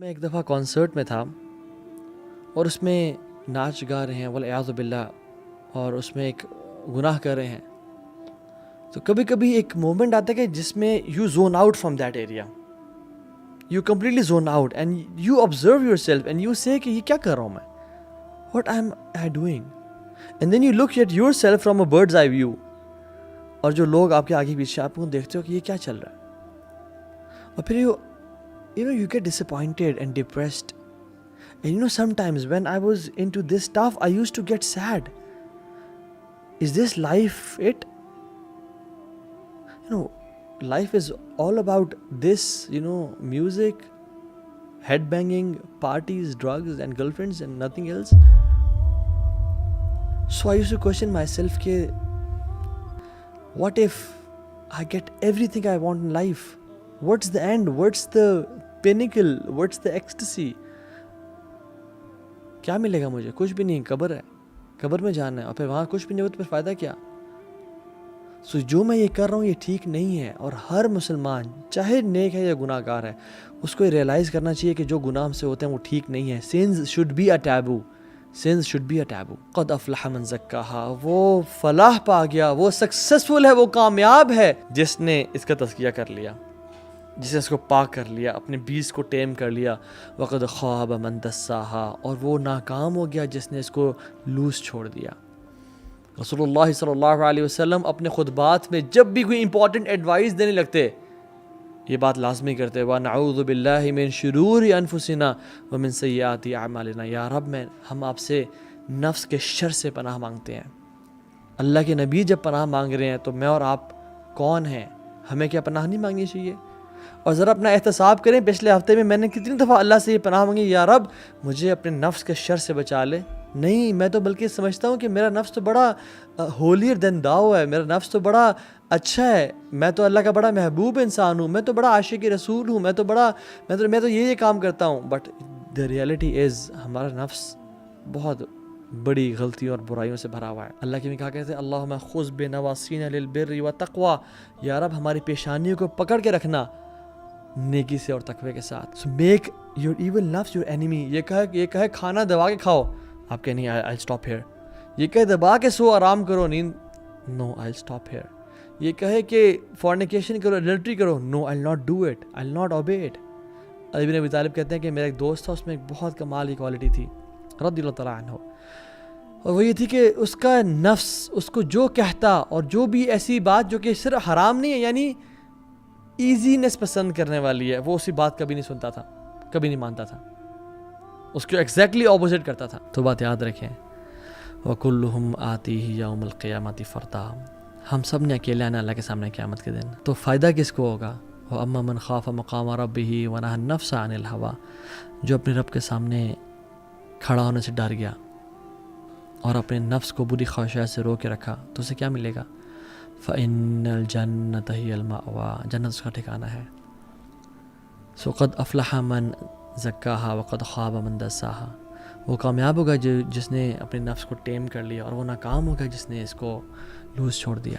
میں ایک دفعہ کانسرٹ میں تھا اور اس میں ناچ گا رہے ہیں والعیاذ باللہ، اور اس میں ایک گناہ کر رہے ہیں. تو کبھی کبھی ایک مومنٹ آتا ہے کہ جس میں you zone out from that area, you completely zone out and you observe yourself and you say کہ یہ کیا کر رہا ہوں میں، what I am doing, and then you look at yourself from a bird's eye view. اور جو لوگ آپ کے آگے پیچھے آپ کو دیکھتے ہو کہ یہ کیا چل رہا ہے، اور پھر you get disappointed and depressed. And sometimes when I was into this stuff, I used to get sad. Is this life it? Life is all about this, music, headbanging, parties, drugs and girlfriends and nothing else. So I used to question myself, what if I get everything I want in life? What's the end? What's the pinnacle? What's the ecstasy? کیا ملے گا مجھے؟ کچھ بھی نہیں. قبر ہے، قبر میں جانا ہے، اور پھر وہاں کچھ بھی نہیں ہو تو پھر فائدہ کیا؟ جو میں یہ کر رہا ہوں یہ ٹھیک نہیں ہے. اور ہر مسلمان چاہے نیک ہے یا گناہ گار ہے، اس کو یہ ریئلائز کرنا چاہیے کہ جو گناہ ہم سے ہوتے ہیں وہ ٹھیک نہیں ہے. Sins should be a taboo. Sins should be a taboo. قد افلح من زکاہا، وہ فلاح پا گیا، وہ سکسیسفل ہے، وہ کامیاب ہے جس نے اس کا تزکیہ کر لیا، جس نے اس کو پاک کر لیا، اپنے بیس کو ٹیم کر لیا. وقد خواب من دساہا، اور وہ ناکام ہو گیا جس نے اس کو لوز چھوڑ دیا. رسول اللہ صلی اللہ علیہ وسلم اپنے خطبات میں جب بھی کوئی امپورٹنٹ ایڈوائس دینے لگتے یہ بات لازمی کرتے، وَنَعُوذُ بِاللَّهِ مِن شُرُورِ أَنفُسِنَا وَمِن سَيِّئَاتِ أَعْمَالِنَا. یا رب ہم آپ سے نفس کے شر سے پناہ مانگتے ہیں. اللہ کے نبی جب پناہ مانگ رہے ہیں تو میں اور آپ کون ہیں؟ ہمیں کیا پناہ نہیں مانگنی چاہیے؟ اور ذرا اپنا احتساب کریں، پچھلے ہفتے میں نے کتنی دفعہ اللہ سے یہ پناہ مانگی، یا رب مجھے اپنے نفس کے شر سے بچا لے. نہیں، میں تو بلکہ سمجھتا ہوں کہ میرا نفس تو بڑا ہولیر دین داؤ ہے، میرا نفس تو بڑا اچھا ہے، میں تو اللہ کا بڑا محبوب انسان ہوں، میں تو بڑا عاشق رسول ہوں، میں تو یہ کام کرتا ہوں. بٹ دا ریئلٹی از ہمارا نفس بہت بڑی غلطیوں اور برائیوں سے بھرا ہوا ہے. اللہ کی بھی کہا کہتے ہیں اللہم خذ بنواسینا للبر والتقوی، یا رب ہماری پیشانیوں کو پکڑ کے رکھنا نیکی سے اور تقوی کے ساتھ. So make your evil nafs your enemy. یہ کہے کھانا دبا کے کھاؤ، آپ کہیں نہیں I'll stop here. یہ کہے دبا کے سو آرام کرو، نیند، no I'll stop here. یہ کہے کہ fornication کرو، adultery کرو، no I'll not do it, I'll not obey it. علی بن ابی طالب کہتے ہیں کہ میرا ایک دوست تھا، اس میں ایک بہت کمال کی کوالٹی تھی رضی اللہ تعالیٰ عنہ، اور وہ یہ تھی کہ اس کا نفس اس کو جو کہتا، اور جو بھی ایسی بات جو کہ صرف حرام نہیں ہے، یعنی ایزینس پسند کرنے والی ہے، وہ اسی بات کبھی نہیں سنتا تھا، کبھی نہیں مانتا تھا، اس کو ایگزیکٹلی اپوزٹ کرتا تھا. تو بات یاد رکھیں، وَكُلُّهُمْ آتِيهِ يَوْمَ الْقِيَامَةِ فَرْدًا. ہم سب نے اکیلے آنا اللہ کے سامنے قیامت کے دن. تو فائدہ کس کو ہوگا؟ وَأَمَّا مَنْ خَافَ مَقَامَ رَبِّهِ وَنَهَى النَّفْسَ عَنِ الْهَوَىٰ، جو اپنے رب کے سامنے کھڑا ہونے سے ڈر گیا اور اپنے نفس کو بری خواہشات سے رو کے رکھا، تو اسے کیا ملے گا؟ فَإِنَّ الْجَنَّةَ هِيَ الْمَأْوَىٰ، جنت اس کا ٹھکانہ ہے. سو قد افلح من زکاہا وقد خواب من دساہا، وہ کامیاب ہوگا جس نے اپنے نفس کو ٹیم کر لیا، اور وہ ناکام ہوگا جس نے اس کو لوز چھوڑ دیا.